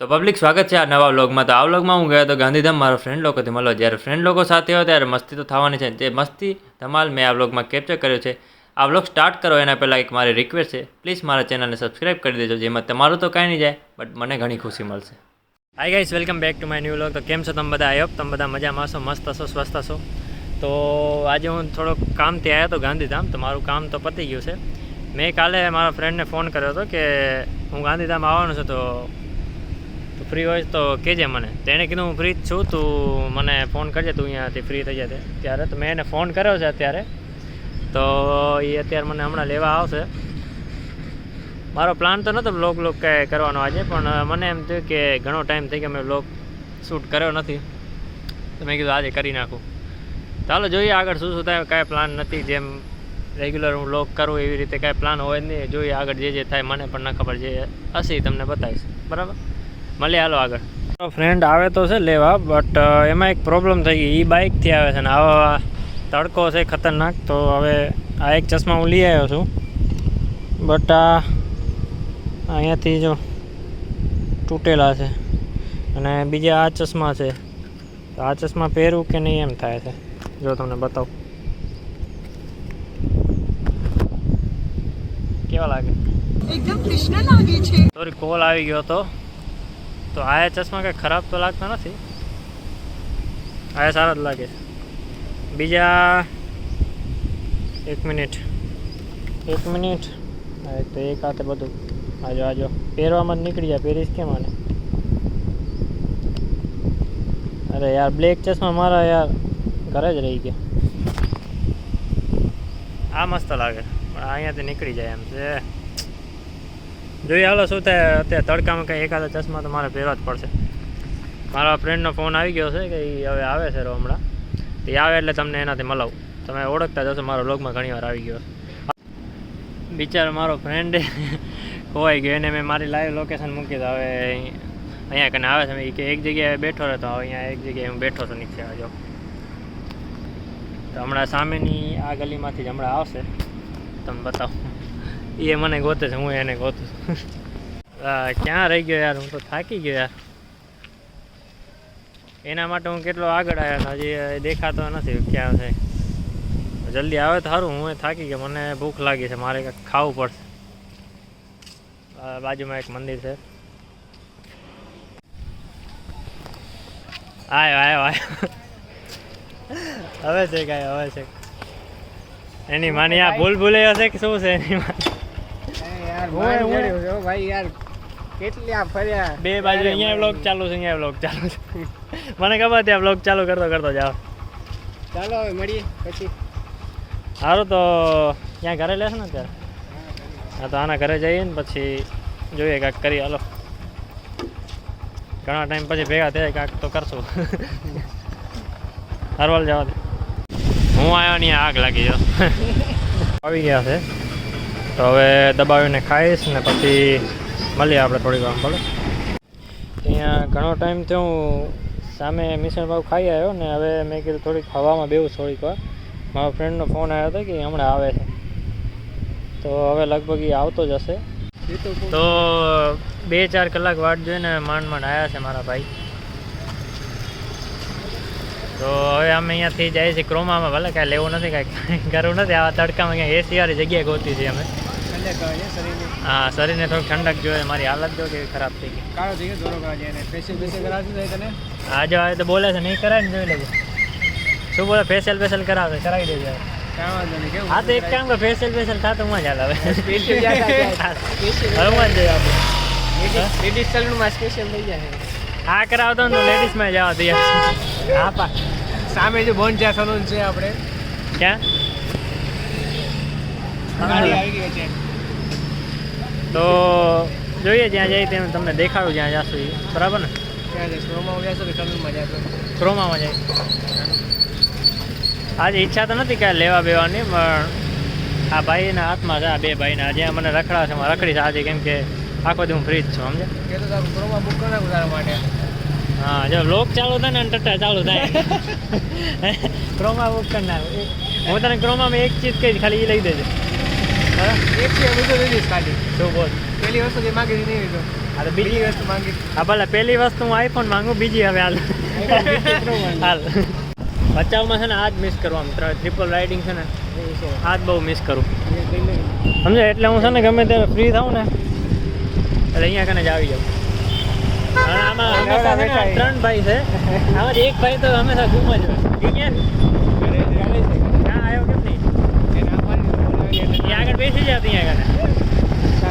તો પબ્લિક સ્વાગત છે આ નવા વ્લોગમાં. તો આ વ્લોગમાં હું ગયો તો ગાંધીધામ મારા ફ્રેન્ડ લોકોથી મળવા. જ્યારે ફ્રેન્ડ લોકો સાથે હોય ત્યારે મસ્તી તો થવાની છે. જે મસ્તી ધમાલ મેં આ વ્લોગમાં કેપ્ચર કર્યો છે. આ વ્લોગ સ્ટાર્ટ કરો એના પહેલાં એક મારી રિક્વેસ્ટ છે, પ્લીઝ મારા ચેનલને સબસ્ક્રાઈબ કરી દેજો. જેમાં તમારું તો કાંઈ નહીં જાય, બટ મને ઘણી ખુશી મળશે. Hi guys, welcome back to my new vlog. તો કેમ છો તમે બધા? આઈ હોપ તમે બધા મજામાં હશો, મસ્ત હશો, સ્વસ્થ હશો. તો આજે હું થોડોક કામથી આવ્યો હતો ગાંધીધામ. તો મારું કામ તો પતી ગયું છે. મેં કાલે મારા ફ્રેન્ડને ફોન કર્યો હતો કે હું ગાંધીધામ આવવાનું છું, તો ફ્રી હોય તો કહેજે મને. તો એણે કીધું હું ફ્રી જ છું, તું મને ફોન કરજે, તું અહીંયાથી ફ્રી થઈ જાય ત્યારે. તો મેં એને ફોન કર્યો છે અત્યારે. તો એ અત્યારે મને હમણાં લેવા આવશે. મારો પ્લાન તો નહોતો બ્લોગ કાંઈ કરવાનો આજે, પણ મને એમ થયું કે ઘણો ટાઈમ થઈ ગયો મેં બ્લોગ શૂટ કર્યો નથી, તો મેં કીધું આજે કરી નાખું. ચાલો જોઈએ આગળ શું થાય. કાંઈ પ્લાન નથી, જેમ રેગ્યુલર હું બ્લોગ કરું એવી રીતે કાંઈ પ્લાન હોય જ નહીં. જોઈએ આગળ જે થાય, મને પણ ન ખબર, જે હશે તમને બતાવીશ. બરાબર, મળીએ હાલો આગળ. મારો ફ્રેન્ડ આવે તો છે લેવા, બટ એમાં એક પ્રોબ્લેમ થઈ ગઈ. એ બાઇકથી આવે છે ને આવા તડકો છે ખતરનાક. તો હવે આ એક ચશ્મા હું લઈ આવ્યો છું, બટ અહીંયાથી જો તૂટેલા છે. અને બીજા આ ચશ્મા છે, તો આ ચશ્મા પહેરું કે નહીં એમ થાય છે. જો તમને બતાવું કેવા લાગે. એકદમ કૃષ્ણ લાગે છે. સોરી, કોલ આવી ગયો હતો. તો આ ચશ્મા કંઈ ખરાબ તો લાગતા નથી, આ સારા જ લાગે છે. બીજા એક મિનિટ હા, તો એક હાથે બધું આજો પહેરવામાં જ નીકળી જાય. પહેરીશ કેમ આને? અરે યાર, બ્લેક ચશ્મા મારા યાર ઘરે જ રહી ગયા. આ મસ્ત લાગે, પણ અહીંયાથી નીકળી જાય એમ છે. જોઈએ હાલો શું થાય. અત્યારે તડકામાં કંઈ એકાદા ચશ્મા તો મારે પહેરવા જ પડશે. મારા ફ્રેન્ડનો ફોન આવી ગયો છે કે એ હવે આવે છે હમણાં. એ આવે એટલે તમને એનાથી મળાવું. તમે ઓળખતા જશો, મારો વ્લોગમાં ઘણી વાર આવી ગયો. બિચારો મારો ફ્રેન્ડ ખોવાઈ ગયો. એને મેં મારી લાઈવ લોકેશન મૂકી. તો હવે અહીંયા કને આવે છે. કે એક જગ્યાએ બેઠો રહેતો, હવે અહીંયા એક જગ્યાએ હું બેઠો છું નીચે. જો તો હમણાં સામેની આ ગલીમાંથી જ હમણાં આવશે. તમે બતાવો. એ મને ગોતે છે, હું એને ગોતું છું. ક્યાં રહી ગયો યાર, હું તો થાકી ગયો યાર. એના માટે હું કેટલો આગળ આવ્યો, હજી દેખાતો નથી ક્યાં છે. જલ્દી આવે તો સારું, હું થાકી ગયો, મને ભૂખ લાગી છે, મારે કંઈક ખાવું પડશે. બાજુમાં એક મંદિર છે. આવ્યો હવે છે કાંઈ, હવે છે એની માની. આ ભૂલ ભૂલે હશે કે શું છે એની માની? ભાઈ યાર કેટલી આ ફર્યા. બે બાજુ અહીંયા વ્લોગ ચાલુ છે, અહીંયા વ્લોગ ચાલુ છે. મને ખબર ત્યાં વ્લોગ ચાલુ કરતો જાઓ. ચાલો હવે મળીએ પછી. સારું, તો ત્યાં ઘરે લેશે ને અત્યારે? હા, તો આના ઘરે જઈએ ને પછી જોઈએ કાંઈક કરીએ. હાલો, ઘણા ટાઈમ પછી ભેગા થયા, કાંઈક તો કરશું. હરવાલ જવા દે. હું આવ્યો ને આગ લાગી ગયો. આવી ગયા છે, તો હવે દબાવીને ખાઈશ ને પછી મળીએ આપણે થોડીક વાર. બોલો, અહીંયા ઘણો ટાઈમ થયો હું સામે મિસળ પાવ ખાઈ આવ્યો ને હવે મેં કીધું થોડીક હવામાં બેવું થોડીક વાર. મારા ફ્રેન્ડનો ફોન આવ્યો હતો કે હમણાં આવે છે, તો હવે લગભગ એ આવતો જ હશે. તો 2-4 કલાક વાટ જોઈને માંડ આવ્યા છે મારા ભાઈ. તો હવે અમે અહીંયાથી જઈએ છીએ ક્રોમામાં. ભલે કાંઈ લેવું નથી, કાંઈ કરવું નથી. આવા તડકામાં ક્યાંય એસી વાળી જગ્યાએ ગોતી છીએ અમે. હા, શરીરને થોડીક ઠંડક જોઈએ. મારી હાલત જો કેવી ખરાબ થઈ ગઈ. કાળો થઈ ગયો, દોરો કરાવી જાય. ફેશિયલ કરાવશું તને? આજે આવે તો બોલે છે નહીં કરાય ને, જોઈ લેજો. શું બોલે? ફેશિયલ કરાવે, કરાવી દેજો. હા, તો એક કામ કરો, ફેશિયલ થતું હું જ હાલ. હવે હું જ જોઈએ આપણે લેડીઝ સલૂનમાં સ્પેશિયલ થઈ જાય. આ કરાવતો ને લેડીઝમાં જવા તૈયાર. હા પા, સામે જે બોન્જા સલૂન છે આપણે, ક્યાં ગાડી આવી ગઈ છે. તો જોઈએ જ્યાં જઈએ તેમ તમને દેખાડું, જ્યાં જશું એ. બરાબર ને? ક્યાં જઈશ? ક્રોમામાં જશો કે સલૂનમાં જશો? ક્રોમામાં જાય. આજે ઈચ્છા તો નથી કાંઈ લેવા બેવાની, પણ આ ભાઈના હાથમાં છે. આ બે ભાઈના જ્યાં મને રખડા છે, રખડી છે આજે, કેમ કે આખો દી હું ફ્રી જ છું. સમજે? કે તો તારું ક્રોમા બુક કરી નાખું તારા માટે. હા, જો લોક ચાલુ થાય ને ટટ્ટા ચાલુ થાય. ક્રોમા બુક કરી નાખું. હું તને ક્રોમામાં એક ચીજ કહીશ, ખાલી એ લઈ દેજો. એક છે, બીજો લઈ દઈશ ખાલી. શું બોલ? પેલી વસ્તુ જે માગી નહીં તો હા તો બીજી બીજી વસ્તુ માંગી હા ભલે પહેલી વસ્તુ હું આઈફોન માંગુ, બીજી હવે હાલ હાલ બચાવમાં છે ને આ જ મિસ કરું, આમ ટ્રિપલ રાઇડિંગ છે ને આ જ બહુ મિસ કરું સમજે. એટલે હું છે ને ગમે ત્યારે ફ્રી થાઉં ને એટલે અહીંયા કને જ આવી જાઉં. અને આમાં હંમેશા છે ને 3 ભાઈ છે, આમાંથી એક ભાઈ તો હંમેશા ગુમ જ હોય. એ ક્યાં ક્યાં આવ્યો કેમ નહીં? એ આગળ બેસી જાય ત્યાં આગળ.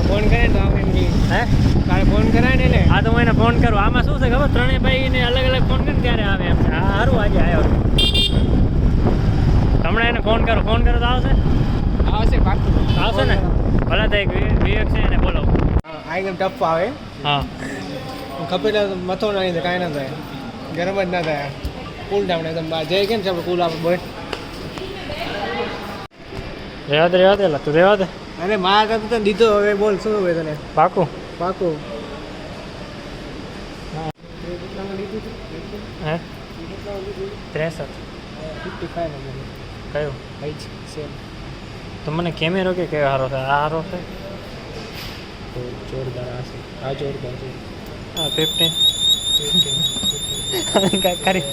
ફોન કરે તો આપણે એમ કે હે તારે ફોન કરાય ને એટલે હા તો હું એને ફોન કરું. આમાં શું છે ખબર, 3 ભાઈને અલગ અલગ ફોન કરે ત્યારે આવે એમ. હા સારું આજે આવ્યો. હમણાં એને ફોન કરો તો આવશે આવશે પાકું આવશે ને. ભલે તો એક વિવેક છે એને બોલાવો. આ એકદમ ટફ આવે હા ખપેલા મથો ના નહીં કાંઈ ના થાય, ગરમ જ ના થાય, કુલ ડાઉન એકદમ જય કેમ છે આપણે કુલ આપણે બોય. રહેવા દે લા તું રહેવા દે. અરે મારા કરતું તને દીધો, હવે બોલ શું હોય તને પાકું પાકું. હે 63 કયું તો મને કેમેરો કે કયો સારો છે? આ સારો છે જોરદાર આ છે, આ જોરદાર છે. હા 15 કાંઈ કરી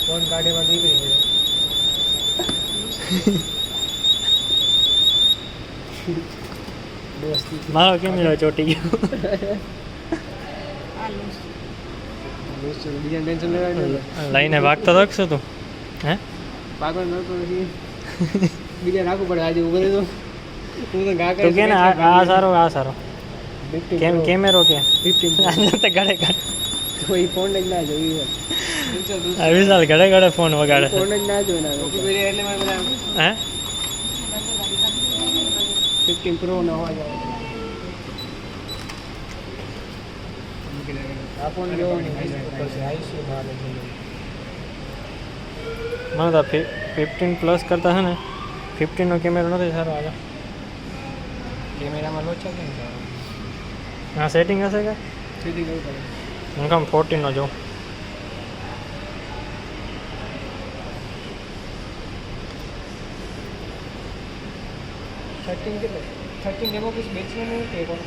ફોન કાઢીમાં નીકળી ગયો. મારો કેમેરો ચોટી ગયો. બીજા ટેન્શન લેવાનું લઈને ભાગતો રાખશું તું હે પાગલ ન તો પછી બીજા રાખવું પડે. આજે ઉભો રહેતો હું તો ગા તું કે ને આ સારો આ સારો કેમ કેમેરો કે 15 તો ગળે ગળે તો એ ફોન જ ના જોઈ આ વિશાલ ગળે ગળે ફોન વગાડે ફોન જ ના જોઈ ના એટલે મારે બધા હે 15 પ્રો નો અવાજ આવે. આ ફોન જોવો નહીં પછી આઈસી મારે મને તો 15 પ્લસ કરતા છે ને 15 નો કેમેરો નથી સારો આવે. કેમેરામાં લોચા કેમ છે? હા સેટિંગ હશે કે સીધી કરવું પડે. હું કામ 14 નો જોઉં. થર્ટીન કેટલે 13 ડેમો પીસ બેચવાનું કે કોણ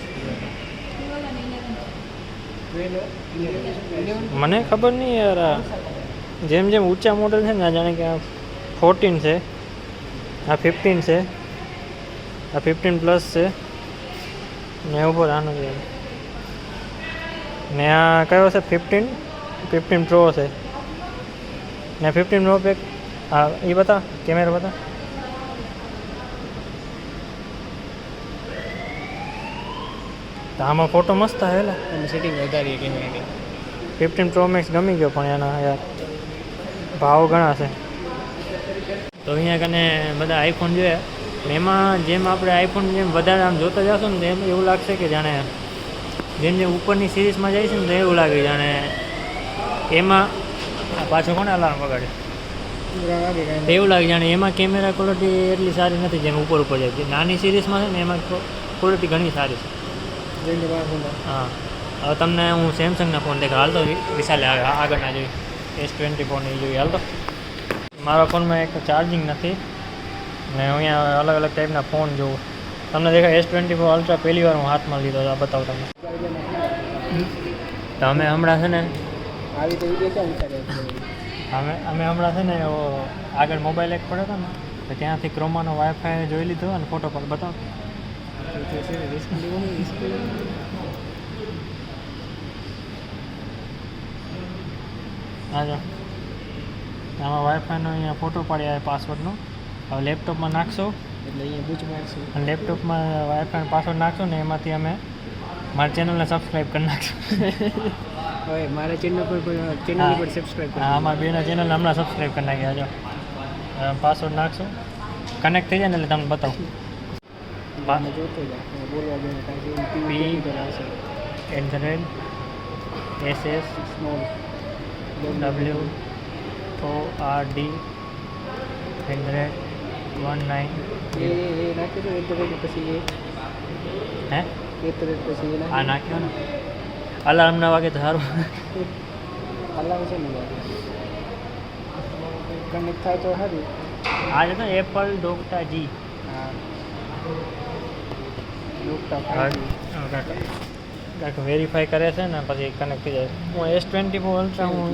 મને ખબર નહીં યાર આ જેમ જેમ ઊંચા મોડલ છે ને આ જાણે કે આ 14 છે, આ 15 છે, આ 15 પ્લસ છે ને ઉપર આનો છે ને આ કયો છે 15 પ્રો છે ને 15 પ્રો પેક. હા એ બતા કેમેરા બતા. તો આમાં ફોટો મસ્ત આવેલા. અને સેટિંગ વધારીએ કેમેરાની. 15 પ્રો મેક્સ ગમી ગયો પણ એના યાર ભાવ ઘણા છે. તો અહીંયા કને બધા આઈફોન જોયા પણ એમાં જેમ આપણે આઈફોન જેમ વધારે આમ જોતા જશો ને એમ એવું લાગશે કે જાણે જેમ જેમ ઉપરની સિરીઝમાં જાય છે ને તો એવું લાગે જાણે એમાં પાછું કોને અલાર્મ વગાડે એવું લાગે જાણે એમાં કેમેરા ક્વોલિટી એટલી સારી નથી જેમ ઉપર જાય. જે નાની સિરીઝમાં છે ને એમાં ક્વોલિટી ઘણી સારી છે. હા હવે તમને હું સેમસંગના ફોન દેખાડ હાલતો વિશાલે આગળના જોઈ S24 ની જોઈ હાલતો. મારા ફોનમાં એક ચાર્જિંગ નથી ને હું અહીંયા અલગ અલગ ટાઈપના ફોન જોઉં. તમને દેખાય S24 અલ્ટ્રા પહેલી વાર હું હાથમાં લીધો આ બતાવું તમને. તો અમે હમણાં છે ને આવી તો વિડીયો ક્યાં ઉતારે અમે હમણાં છે ને આગળ મોબાઈલ એક પડ્યો હતો ને તો ત્યાંથી ક્રોમાનો વાઈફાઈ જોઈ લીધો અને ફોટો પર બતાવો. હા જો આમાં વાઈફાઈનો અહીંયા ફોટો પાડ્યા પાસવર્ડનો. હવે લેપટોપમાં નાખશો એટલે અહીંયા બૂચ મારશું. અને લેપટોપમાં વાઈફાઈનો પાસવર્ડ નાખશો ને એમાંથી અમે મારી ચેનલને સબસ્ક્રાઈબ કરી નાખશું. હવે મારા ચેનલ પર ચેનલ પર સબસ્ક્રાઈબ કરો. હા અમારા બેના ચેનલને હમણાં સબસ્ક્રાઈબ કરી નાખ્યા જો પાસવર્ડ નાખશો કનેક્ટ થઈ જાય ને એટલે તમને બતાવું. જોતો જા બોલવા દે @SS સ્મોલ WORD 19 એ નાખી દો એટલે પછી હે એ પછી આ નાખ્યો ને અલાર્મ ના વાગે તો સારું. અલાર્મ છે ને કનેક્ટ થાય તો સારું. આ છે ને એપલ ડોક્ટા જી. કાંઈક વેરીફાઈ કરે છે ને પછી કનેક્ટ થઈ જાય. હું S24 અલ્ટ્રા હું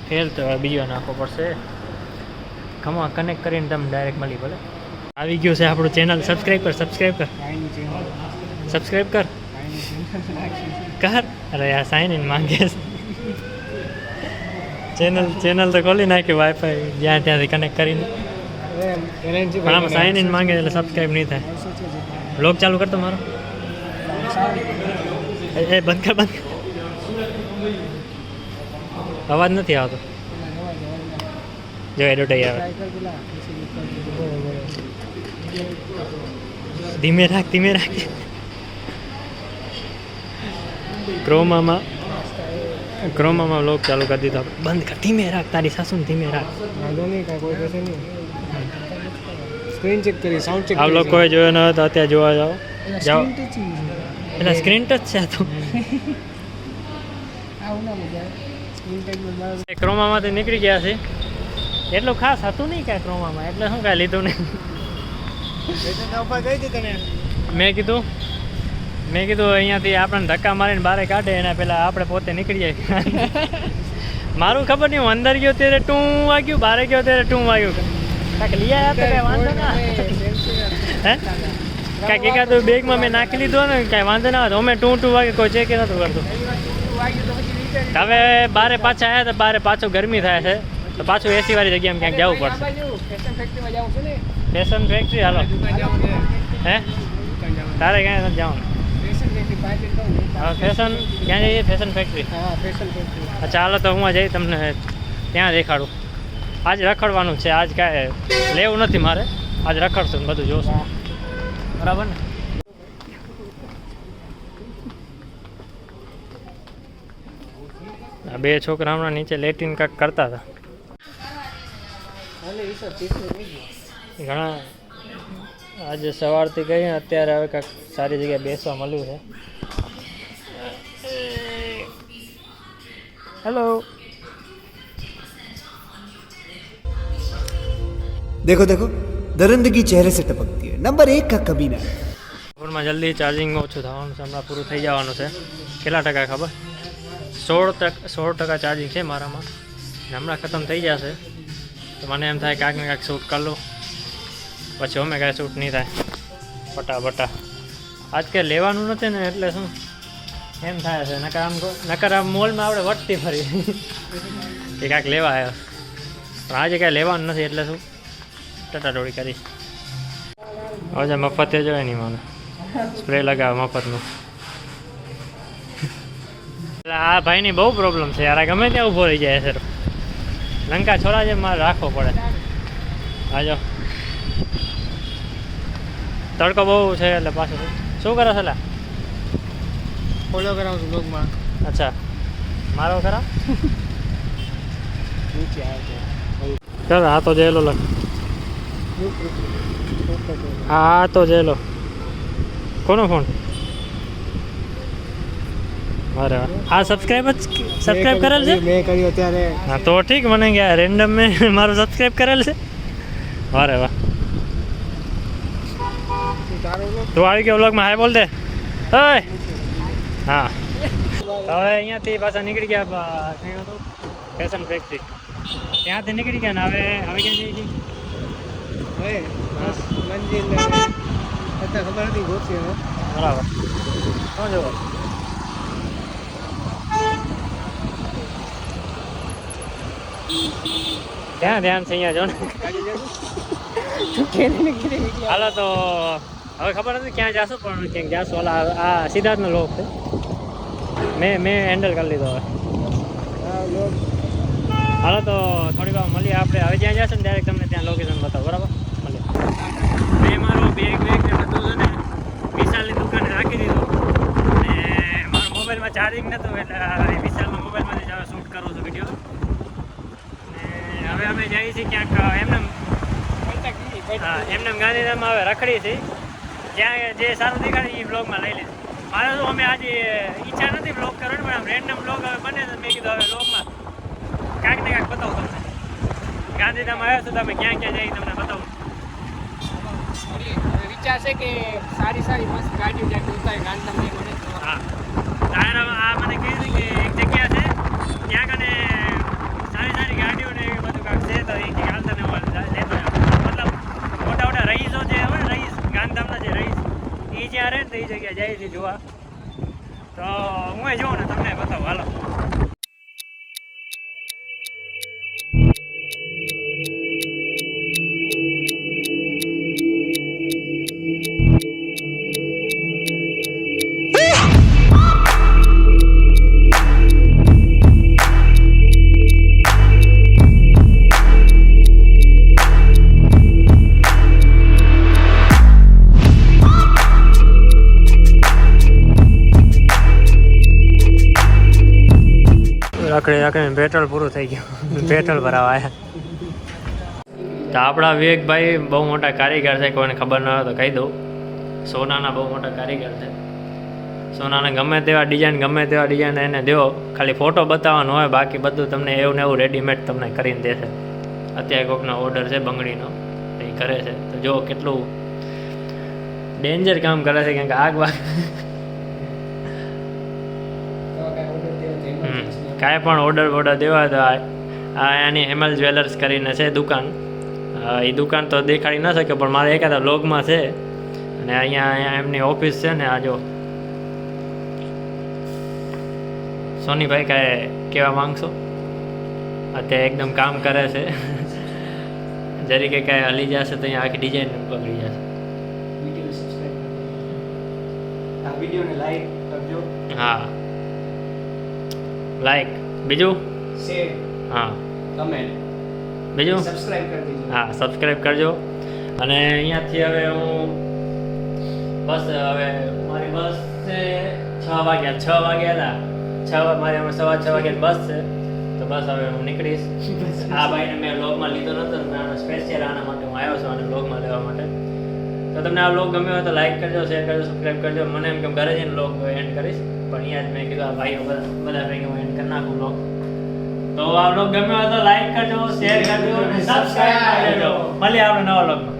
ફેલ તો બીજો નાખવો પડશે. ખમા કનેક્ટ કરીને તમે ડાયરેક્ટ મળી ભલે. આવી ગયું છે આપણું ચેનલ. સબસ્ક્રાઈબ કર સબસ્ક્રાઈબ કર કર. અરે યાર સાઇન ઇન માંગે છે. ચેનલ તો ખોલી નાખી વાઈફાઈ જ્યાં ત્યાંથી કનેક્ટ કરીને. પણ આમાં સાઇન ઇન માંગે એટલે સબસ્ક્રાઈબ નહીં થાય. બ્લોગ ચાલુ કરતો મારો. એ બંધ કર. અવાજ નથી આવતો. જો એડવર્ટાઈઝ આવે. ધીમે રાખ. ક્રોમામાં બ્લોગ ચાલુ કરી દીધો. બંધ કર. ધીમે રાખ. તારી સાસુને ધીમે રાખ. વાંધો નહીં, કાંઈ કોઈ થશે નહીં. સ્ક્રીન ચેક કરી, સાઉન્ડ ચેક આ બ્લોગ કોઈ જોયો ન હોય તો અત્યારે જોવા જાઓ. એટલે સ્ક્રીન ટચ છે આ તો. ક્રોમામાંથી નીકળી ગયા છે. એટલું ખાસ હતું નહીં કાંઈ ક્રોમામાં, એટલે શું કાંઈ લીધું નહીં. મેં કીધું અહીંયાથી આપણને ધક્કા મારીને બહાર કાઢે એના પહેલાં આપણે પોતે નીકળી જાય. મારું ખબર નહીં, હું અંદર ગયો ત્યારે ટું વાગ્યું, બહાર ગયો ત્યારે ટું વાગ્યું. કાંઈક લઈ આવ્યા તો કાંઈ વાંધો ના. હે કાંઈક એકાદું બેગમાં મેં નાખી લીધો ને કાંઈ વાંધો ના હતો. અમે ટું વાગે કોઈ ચેક નહોતું કરતું. હવે બારે પાછા આવ્યા તો બારે પાછું ગરમી થાય છે તો પાછું એસી વાળી જગ્યામાં ક્યાંક જવું પડશે. ફેશન ફેક્ટરી હાલો. હે તારે ક્યાં નથી જવાનું? હા ફેશન ક્યાં જઈએ? Fashion factory. અચ્છા હાલો તો હું જઈ તમને ત્યાં દેખાડું. આજ રખડવાનું છે. આજ કાંઈ લેવું નથી મારે. આજ રખડશું ને બધું જોશું. બરાબર ને? આ બે છોકરા હમણાં નીચે લેટીન કાંઈક કરતા હતા. ઘણા આજે સવારથી ગઈ અત્યારે હવે કાંઈક સારી જગ્યાએ બેસવા મળ્યું છે. હેલો. देखो देखो दरिंदगी चेहरे से टपकती है. नंबर 1 का कमीना. ફોનમાં જલ્દી ચાર્જિંગ ઓછું થવાનું છે. હમણાં પૂરું થઈ જવાનું છે. કેટલા ટકા ખબર? 16% ચાર્જિંગ છે મારામાં. હમણાં ખતમ થઈ જશે તો મને એમ થાય કાંઈક ને કાંઈક શૂટ કરી લઉં. પછી અમે કાંઈ શૂટ નહીં થાય. ફટાફટા આજ કે લેવાનું નથી ને એટલે શું એમ થાય છે. નકર આમ મોલમાં આપણે વટતી ફરી એ કાંઈક લેવા આવ્યો. પણ આજે કાંઈ લેવાનું નથી એટલે શું ટટાટોળી કરી. હવે મફતે જોઈએ નહીં મને સ્પ્રે લગાવે મફતનું. એટલે આ ભાઈની બહુ પ્રોબ્લેમ છે યાર. ગમે ત્યાં ઊભો રહી જાય સર. લંકા છોરા જેમ મારે રાખવો પડે. આજો તડકો બહુ છે એટલે પાછું શું કરો છો? ફોલો કરાવું છું બ્લોગમાં. અચ્છા મારો ખરા. નીચે આવે ચાલો આ તો જેલો લખ. હા તો જેલો. કોનો ફોન? અરે આ સબસ્ક્રાઈબ કરેલ છે? મેં કર્યો ત્યારે. હા તો ઠીક. મને ગયા રેન્ડમ મેં મારું સબસ્ક્રાઈબ કરેલ છે. અરે વાહ. તું આવી ગયો વ્લોગમાં. હાય બોલ દે. હા હવે અહીંયાથી પાછા નીકળી ગયા. ફેશન ફેક્ટરી ત્યાંથી નીકળી ગયા ને હવે ક્યાં જઈએ છીએ? હવે બસ મંજિલ અત્યારે ખબર નથી ગોતી હવે. બરાબર. શું જોવો? ત્યાં ધ્યાન છે અહીંયા જો ને. હાલો તો હવે ખબર નથી ક્યાં જાશું પણ ક્યાંક જાશું. હાલ આ સિદ્ધાર્થનો લોક છે. મેં હેન્ડલ કરી લીધો હવે. હાલો તો થોડી વાર મળીએ આપણે. હવે જ્યાં જશે ને ડાયરેક્ટ તમને ત્યાં લોકેશન બતાવો. બરાબર મળીએ. મેં મારો બેગ ને બધું છે ને વિશાલની દુકાને રાખી દીધું અને મારા મોબાઈલમાં ચાર્જિંગ નહોતું એટલે વિશાલના મોબાઈલમાંથી જ હવે શૂટ કરું છું વિડીયો. અને હવે અમે જઈએ છીએ ક્યાંક એમને ગાંધીધામમાં હવે રખડી છે. જ્યાં જે સારું દેખાડે એ બ્લોગમાં લઈ લીધું. મારે તો અમે આજે ઈચ્છા નથી બ્લોગ કરવાની પણ આમ રેન્ડમ બ્લોગ હવે બને તો મેં કીધું હવે બ્લોગમાં ક્યાંક ને ક્યાંક બતાવું તમને. ગાંધીધામ આવ્યો છું તમે ક્યાં ક્યાં જઈ તમને બતાવું. વિચાર છે કે સારી મસ્ત ગાડીઓ જાય ઉતારે ગાંધીધામ. હા આ મને કહે છે કે એક જગ્યા છે ત્યાં કને સારી સારી ગાડીઓ ને એવું બધું કાંક છે તો એ કે હાલ તને લેતો જાઉં. મતલબ મોટા મોટા રહીશો જે હોય ને રહીશ ગાંધીધામના જે રહીશ એ જ્યાં રહે ને તો એ જગ્યા જાય છે જોવા. તો હું એ જોઉં ને તમને બતાવું હાલો. રખડી પેટ્રોલ પૂરું થઈ ગયું. પેટ્રોલ ભરાવા આવ્યા. તો આપણા વિવેકભાઈ બહુ મોટા કારીગર છે, કોઈને ખબર ન હોય તો કહી દઉં. સોનાના બહુ મોટા કારીગર છે. સોનાના ગમે તેવા ડિઝાઇન એને દો, ખાલી ફોટો બતાવવાનો હોય, બાકી બધું તમને એવું ને એવું રેડીમેડ તમને કરીને દેશે. અત્યારે કોઈકનો ઓર્ડર છે બંગડીનો, એ કરે છે. તો જો કેટલું ડેન્જર કામ કરે છે, કેમ કે આગ વાગ કાંઈ પણ ઓર્ડર દેવા તો આ એની હેમલ જ્વેલર્સ કરીને છે દુકાન. એ દુકાન તો દેખાડી ન શકે, પણ મારે એકાદા વ્લોગમાં છે. અને અહીંયા એમની ઓફિસ છે ને. આ જો સોનીભાઈ કાંઈ કહેવા માંગશો? અત્યારે એકદમ કામ કરે છે. જરીકે કાંઈ હલી જશે તો અહીંયા આખી ડિઝાઇન બગડી જશે. વિડીયોને લાઈક કરજો. હા, લાઈક, બીજું શેર, હા કમેન્ટ, બીજું સબસ્ક્રાઇબ કરી દેજો. હા સબસ્ક્રાઈબ કરજો. અને અહીંયાથી હવે હું બસ, હવે મારી બસ છે 6 વાગ્યા મારી હવે 6:15 વાગ્યાની બસ છે. તો બસ હવે હું નીકળીશ. આ ભાઈને મેં વ્લોગમાં લીધો નહોતો, મેં સ્પેશિયલ આના માટે હું આવ્યો છું, આને વ્લોગમાં લેવા માટે. તો તમને આ વ્લોગ ગમ્યો હોય તો લાઈક કરજો, શેર કરજો, સબસ્ક્રાઈબ કરજો. મને એમ કે ઘરે જઈને વ્લોગ એન્ડ કરીશ, પણ અહીંયા જ મેં કીધું આ ભાઈઓ બધા ભેગી હું એન્ડ કરી નાખું વ્લોગ. તો આ વ્લોગ ગમ્યો હોય તો લાઈક કરજો, શેર કરજો અને સબસ્ક્રાઈબ કરજો. મળીએ આપણે નવા વ્લોગમાં.